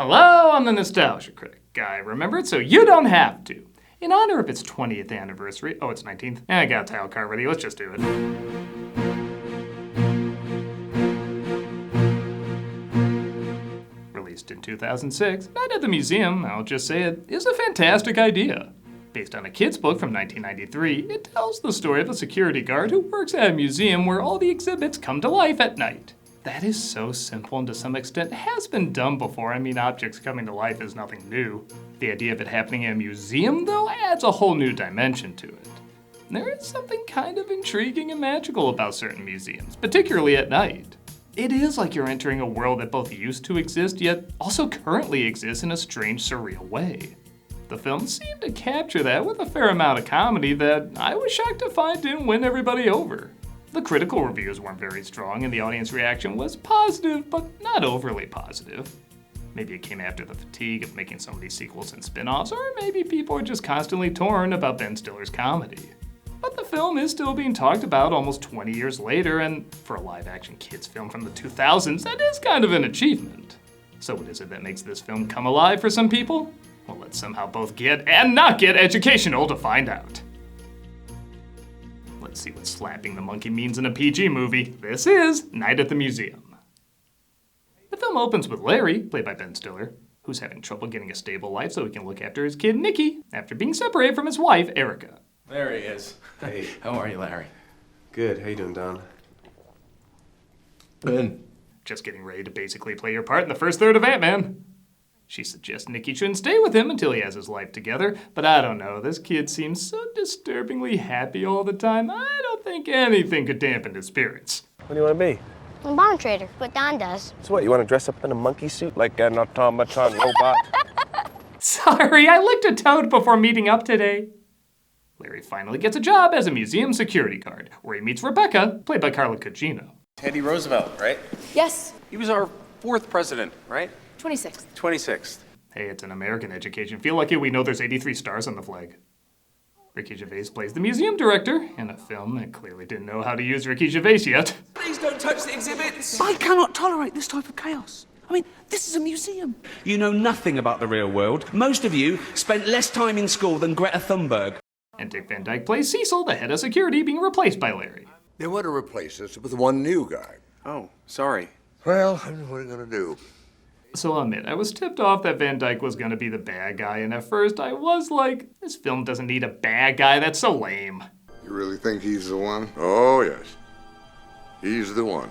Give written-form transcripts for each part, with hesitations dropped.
Hello, I'm the Nostalgia Critic guy. Remember it so you don't have to. In honor of its 20th anniversary, oh, it's 19th. I got a title card ready, let's just do it. Released in 2006, Night at the Museum, I'll just say it, is a fantastic idea. Based on a kid's book from 1993, it tells the story of a security guard who works at a museum where all the exhibits come to life at night. That is so simple and to some extent has been done before. I mean, objects coming to life is nothing new. The idea of it happening in a museum, though, adds a whole new dimension to it. There is something kind of intriguing and magical about certain museums, particularly at night. It is like you're entering a world that both used to exist, yet also currently exists in a strange, surreal way. The film seemed to capture that with a fair amount of comedy that I was shocked to find didn't win everybody over. The critical reviews weren't very strong and the audience reaction was positive, but not overly positive. Maybe it came after the fatigue of making so many sequels and spin-offs, or maybe people are just constantly torn about Ben Stiller's comedy. But the film is still being talked about almost 20 years later, and for a live-action kids film from the 2000s, that is kind of an achievement. So what is it that makes this film come alive for some people? Well, let's somehow both get and not get educational to find out. Let's see what slapping the monkey means in a PG movie. This is Night at the Museum. The film opens with Larry, played by Ben Stiller, who's having trouble getting a stable life so he can look after his kid, Nikki, after being separated from his wife, Erica. There he is. Hey. How are you, Larry? Good. How you doing, Don? Ben. Just getting ready to basically play your part in the first third of Ant-Man. She suggests Nikki shouldn't stay with him until he has his life together, but I don't know, this kid seems so disturbingly happy all the time, I don't think anything could dampen his spirits. What do you want to be? I'm a bomb trader, what Don does. So what, you want to dress up in a monkey suit like an automaton robot? Sorry, I licked a toad before meeting up today. Larry finally gets a job as a museum security guard, where he meets Rebecca, played by Carla Gugino. Teddy Roosevelt, right? Yes, He was our 4th president, right? 26th. 26th. Hey, it's an American education. Feel lucky we know there's 83 stars on the flag. Ricky Gervais plays the museum director in a film that clearly didn't know how to use Ricky Gervais yet. Please don't touch the exhibits. I cannot tolerate this type of chaos. I mean, this is a museum. You know nothing about the real world. Most of you spent less time in school than Greta Thunberg. And Dick Van Dyke plays Cecil, the head of security, being replaced by Larry. They want to replace us with one new guy. Oh, sorry. Well, what are you going to do? So I'll admit, I was tipped off that Van Dyke was going to be the bad guy, and at first I was like, this film doesn't need a bad guy, that's so lame. You really think he's the one? Oh, yes. He's the one.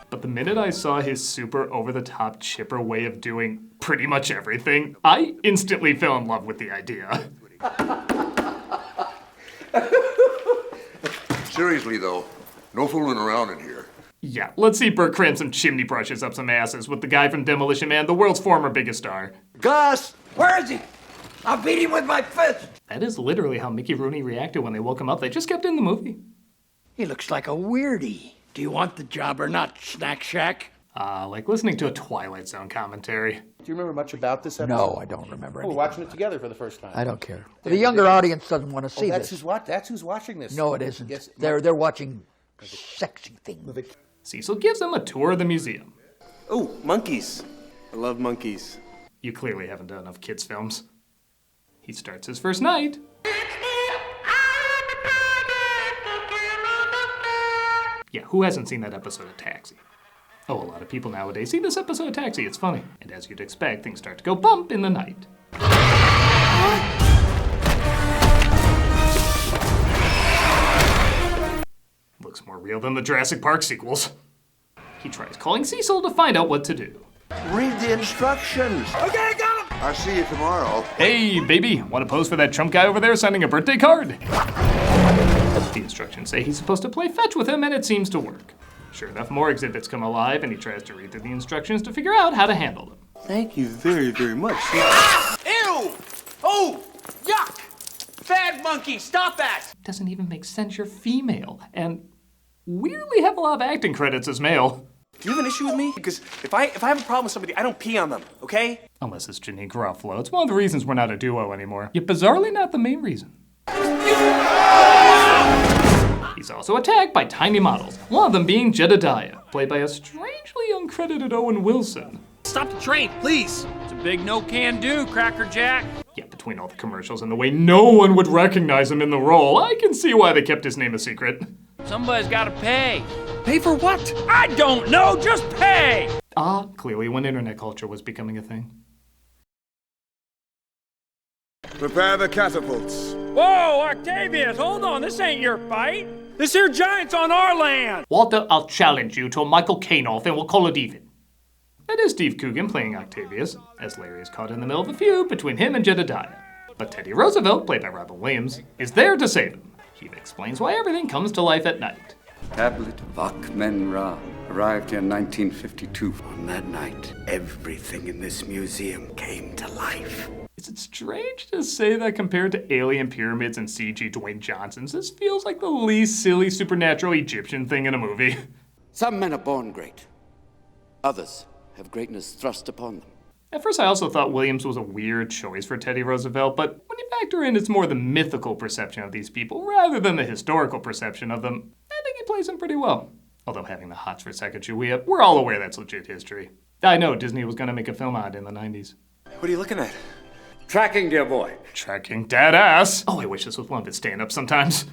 But the minute I saw his super over-the-top chipper way of doing pretty much everything, I instantly fell in love with the idea. Seriously, though, no fooling around in here. Yeah, let's see Burt cram some chimney brushes up some asses with the guy from Demolition Man, the world's former biggest star. Gus, where is he? I'll beat him with my fist. That is literally how Mickey Rooney reacted when they woke him up. They just kept in the movie. He looks like a weirdie. Do you want the job or not, Snack Shack? Like listening to a Twilight Zone commentary. Do you remember much about this episode? No, I don't remember We're anything. watching it together for the first time. I don't care. The younger audience doesn't want to see That's this. who's watching this. No, it isn't. Yes, They're watching sexy things. Cecil gives them a tour of the museum. Oh, monkeys. I love monkeys. You clearly haven't done enough kids' films. He starts his first night. Yeah, who hasn't seen that episode of Taxi? Oh, a lot of people nowadays see this episode of Taxi, it's funny. And as you'd expect, things start to go bump in the night. Looks more real than the Jurassic Park sequels. He tries calling Cecil to find out what to do. Read the instructions. Okay, got him! I'll see you tomorrow. Hey, baby, want to pose for that Trump guy over there sending a birthday card? The instructions say he's supposed to play fetch with him, and it seems to work. Sure enough, more exhibits come alive, and he tries to read through the instructions to figure out how to handle them. Thank you very, very much. Ew! Oh! Yuck! Bad monkey, stop that! Doesn't even make sense, you're female, and weirdly have a lot of acting credits as male. Do you have an issue with me? Because if I have a problem with somebody, I don't pee on them, okay? Unless it's Janine Garofalo. It's one of the reasons we're not a duo anymore. Yet bizarrely not the main reason. He's also attacked by tiny models, one of them being Jedediah, played by a strangely uncredited Owen Wilson. stop the train, please. It's a big no-can-do, Cracker Jack. Yeah, between all the commercials and the way no one would recognize him in the role, I can see why they kept his name a secret. Somebody's gotta pay. Pay for what? I don't know, just pay! Clearly when internet culture was becoming a thing. Prepare the catapults. Whoa, Octavius, hold on, this ain't your fight. This here giant's on our land. Walter, I'll challenge you to a Michael Caine off and we'll call it even. That is Steve Coogan playing Octavius, as Larry is caught in the middle of a feud between him and Jedediah. But Teddy Roosevelt, played by Robin Williams, is there to save him. He explains why everything comes to life at night. Tablet of Watchman arrived here in 1952. On that night, everything in this museum came to life. Is it strange to say that compared to alien pyramids and CG Dwayne Johnson's, this feels like the least silly supernatural Egyptian thing in a movie? Some men are born great. Others have greatness thrust upon them. At first I also thought Williams was a weird choice for Teddy Roosevelt, but when you factor in it's more the mythical perception of these people rather than the historical perception of them, I think he plays them pretty well. Although having the hots for Sacagawea, we're all aware that's legit history. I know Disney was gonna make a film on it in the 90s. What are you looking at? Tracking, dear boy. Tracking dead ass. Oh, I wish this was one of his stand-ups sometimes.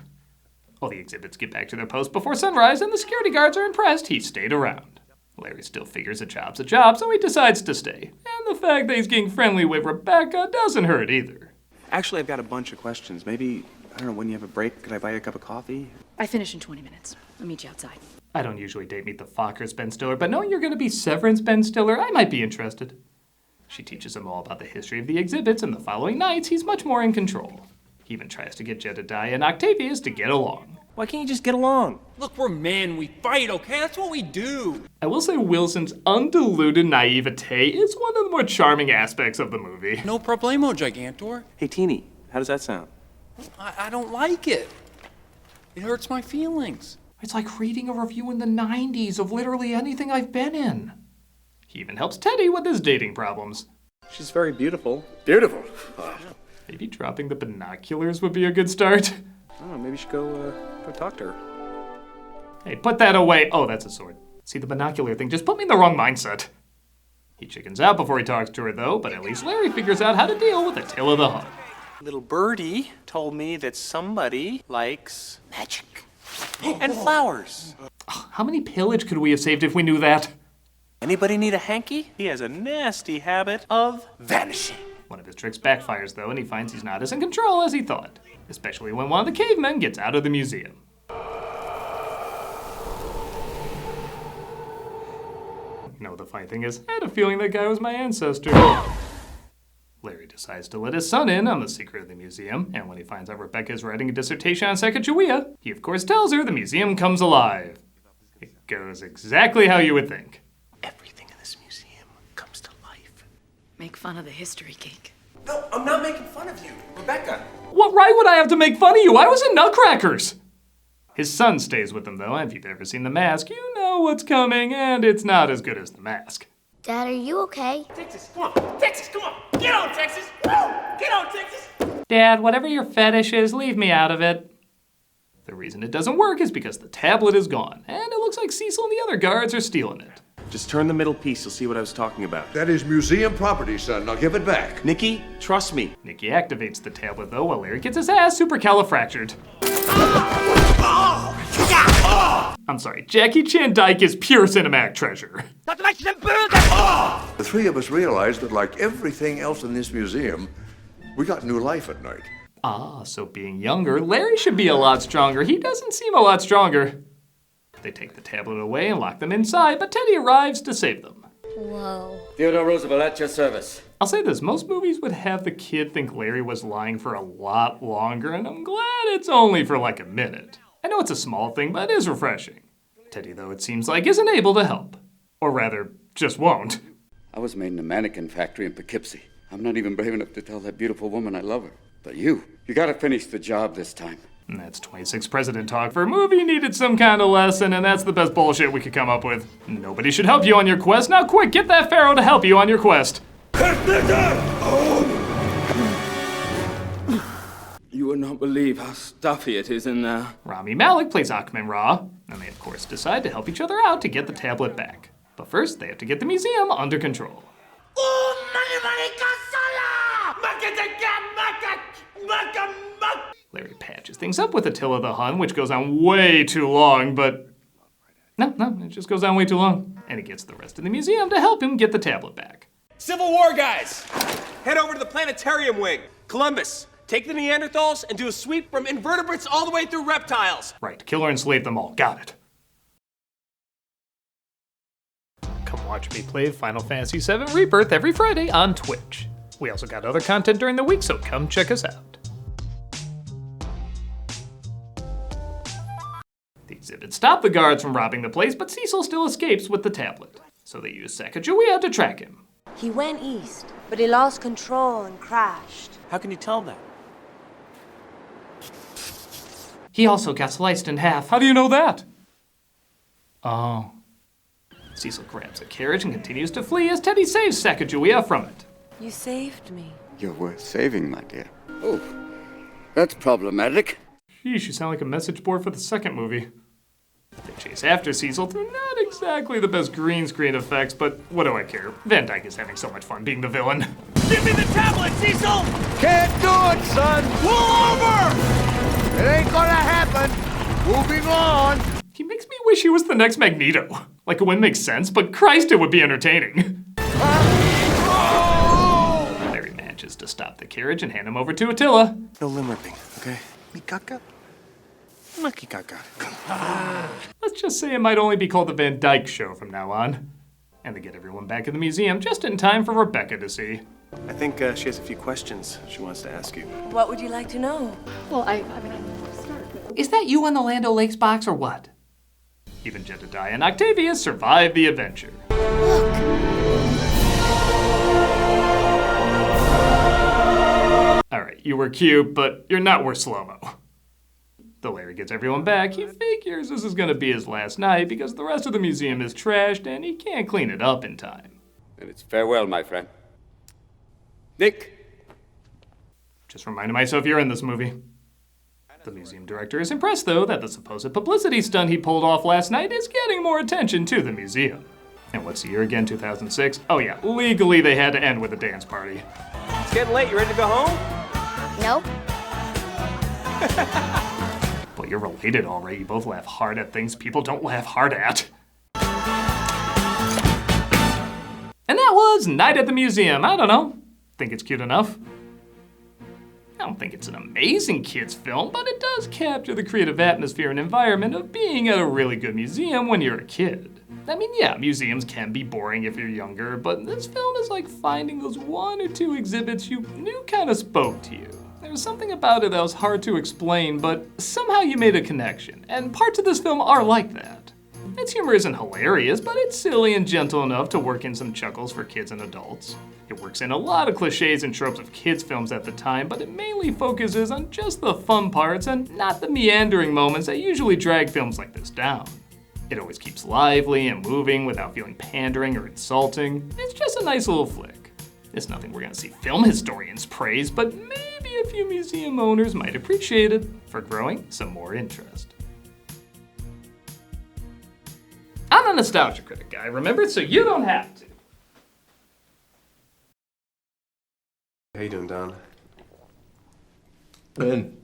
All the exhibits get back to their post before sunrise and the security guards are impressed he stayed around. Larry still figures a job's a job, so he decides to stay. And the fact that he's getting friendly with Rebecca doesn't hurt either. Actually, I've got a bunch of questions. Maybe, I don't know, when you have a break, could I buy you a cup of coffee? I finish in 20 minutes. I'll meet you outside. I don't usually date Meet the Fockers Ben Stiller, but knowing you're going to be Severance Ben Stiller, I might be interested. She teaches him all about the history of the exhibits, and the following nights, he's much more in control. He even tries to get Jedediah and Octavius to get along. Why can't you just get along? Look, we're men, we fight, okay? That's what we do. I will say Wilson's undiluted naivete is one of the more charming aspects of the movie. No problemo, Gigantor. Hey, Teeny, how does that sound? I don't like it. It hurts my feelings. It's like reading a review in the 90s of literally anything I've been in. He even helps Teddy with his dating problems. She's very beautiful. Beautiful. Maybe dropping the binoculars would be a good start. I don't know, maybe you should go talk to her. Hey, put that away. Oh, that's a sword. See, the binocular thing just put me in the wrong mindset. He chickens out before he talks to her, though, but at least Larry figures out how to deal with the tail of the hump. Little birdie told me that somebody likes magic and flowers. How many pillage could we have saved if we knew that? Anybody need a hanky? He has a nasty habit of vanishing. One of his tricks backfires, though, and he finds he's not as in control as he thought. Especially when one of the cavemen gets out of the museum. No, the funny thing is, I had a feeling that guy was my ancestor. Larry decides to let his son in on the secret of the museum, and when he finds out Rebecca is writing a dissertation on Sacagawea, he of course tells her the museum comes alive. It goes exactly how you would think. Everything in this museum comes to life. Make fun of the history geek. No, I'm not making fun of you, Rebecca. What right would I have to make fun of you? I was in Nutcrackers! His son stays with him, though, and if you've ever seen The Mask, you know what's coming, and it's not as good as The Mask. Dad, are you okay? Texas, come on. Texas, come on. Get on, Texas. Woo! Get on, Texas. Dad, whatever your fetish is, leave me out of it. The reason it doesn't work is because the tablet is gone, and it looks like Cecil and the other guards are stealing it. Just turn the middle piece, you'll see what I was talking about. That is museum property, son. Now give it back. Nikki, trust me. Nikki activates the tablet, though, while Larry gets his ass supercalifractured. I'm sorry, Jackie Chan Dyke is pure cinematic treasure. The three of us realized that like everything else in this museum, we got new life at night. Ah, so being younger, Larry should be a lot stronger. He doesn't seem a lot stronger. They take the tablet away and lock them inside, but Teddy arrives to save them. Whoa. Theodore Roosevelt at your service. I'll say this, most movies would have the kid think Larry was lying for a lot longer, and I'm glad it's only for like a minute. I know it's a small thing, but it is refreshing. Teddy, though, it seems like, isn't able to help. Or rather, just won't. I was made in a mannequin factory in Poughkeepsie. I'm not even brave enough to tell that beautiful woman I love her. But you gotta finish the job this time. And that's 26 president talk for a movie needed some kind of lesson, and that's the best bullshit we could come up with. Nobody should help you on your quest. Now quick, get that pharaoh to help you on your quest. You would not believe how stuffy it is in there. Rami Malek plays Achman Ra, and they of course decide to help each other out to get the tablet back. But first, they have to get the museum under control. Larry patches things up with Attila the Hun, which goes on way too long, but no, it just goes on way too long. And he gets the rest of the museum to help him get the tablet back. Civil War guys, head over to the planetarium wing. Columbus, take the Neanderthals and do a sweep from invertebrates all the way through reptiles. Right, kill or enslave them all, got it. Come watch me play Final Fantasy VII Rebirth every Friday on Twitch. We also got other content during the week, so come check us out. The exhibit stopped the guards from robbing the place, but Cecil still escapes with the tablet. So they use Sacagawea to track him. He went east, but he lost control and crashed. How can you tell that? He also got sliced in half. How do you know that? Oh. Cecil grabs a carriage and continues to flee as Teddy saves Sacagawea from it. You saved me. You're worth saving, my dear. Oh, that's problematic. Sheesh, you sound like a message board for the second movie. They chase after Cecil through not exactly the best green screen effects, but what do I care? Van Dyke is having so much fun being the villain. Give me the tablet, Cecil! Can't do it, son! Pull over! It ain't gonna happen. Moving on. He makes me wish he was the next Magneto. Like, it wouldn't make sense, but Christ, it would be entertaining. Larry manages to stop the carriage and hand him over to Attila. No limb ripping, okay? Mikaka? Makikaka. Let's just say it might only be called the Van Dyke Show from now on. And they get everyone back in the museum just in time for Rebecca to see. I think she has a few questions she wants to ask you. What would you like to know? Well, I mean, I don't know where to start. Is that you on the Land O'Lakes box or what? Even Jedediah and Octavia survive the adventure. Alright, you were cute, but you're not worth slow-mo. Though Larry gets everyone back, he figures this is gonna be his last night because the rest of the museum is trashed and he can't clean it up in time. Then it's farewell, my friend. Nick! Just reminding myself you're in this movie. The museum director is impressed, though, that the supposed publicity stunt he pulled off last night is getting more attention to the museum. And what's the year again, 2006? Oh yeah, legally they had to end with a dance party. It's getting late, you ready to go home? Nope. But you're related already. You both laugh hard at things people don't laugh hard at. And that was Night at the Museum. I don't know. Think it's cute enough? I don't think it's an amazing kids film, but it does capture the creative atmosphere and environment of being at a really good museum when you're a kid. I mean, yeah, museums can be boring if you're younger, but this film is like finding those one or two exhibits you knew kind of spoke to you. There was something about it that was hard to explain, but somehow you made a connection, and parts of this film are like that. Its humor isn't hilarious, but it's silly and gentle enough to work in some chuckles for kids and adults. It works in a lot of cliches and tropes of kids' films at the time, but it mainly focuses on just the fun parts and not the meandering moments that usually drag films like this down. It always keeps lively and moving without feeling pandering or insulting. It's just a nice little flick. It's nothing we're gonna see film historians praise, but maybe a few museum owners might appreciate it for growing some more interest. I'm a nostalgia critic guy, remember? So you don't have to. How you doing, Don? Ben.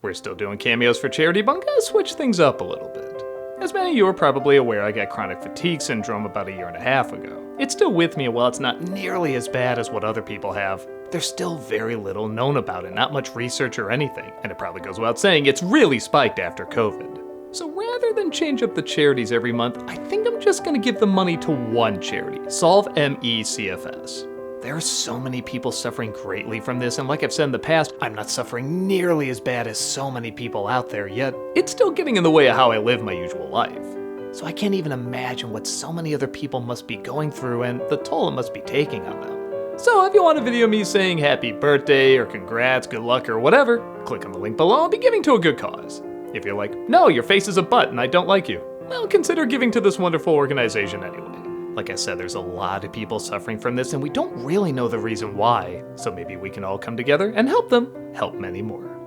We're still doing cameos for charity, but I'm gonna switch things up a little bit. As many of you are probably aware, I got chronic fatigue syndrome about 1.5 years ago. It's still with me, and while it's not nearly as bad as what other people have, there's still very little known about it, not much research or anything, and it probably goes without saying it's really spiked after COVID. So rather than change up the charities every month, I think I'm just gonna give the money to one charity, Solve ME-CFS. There are so many people suffering greatly from this, and like I've said in the past, I'm not suffering nearly as bad as so many people out there, yet it's still getting in the way of how I live my usual life. So I can't even imagine what so many other people must be going through and the toll it must be taking on them. So if you want a video of me saying happy birthday or congrats, good luck, or whatever, click on the link below and be giving to a good cause. If you're like, no, your face is a butt and I don't like you, well, consider giving to this wonderful organization anyway. Like I said, there's a lot of people suffering from this and we don't really know the reason why, so maybe we can all come together and help them help many more.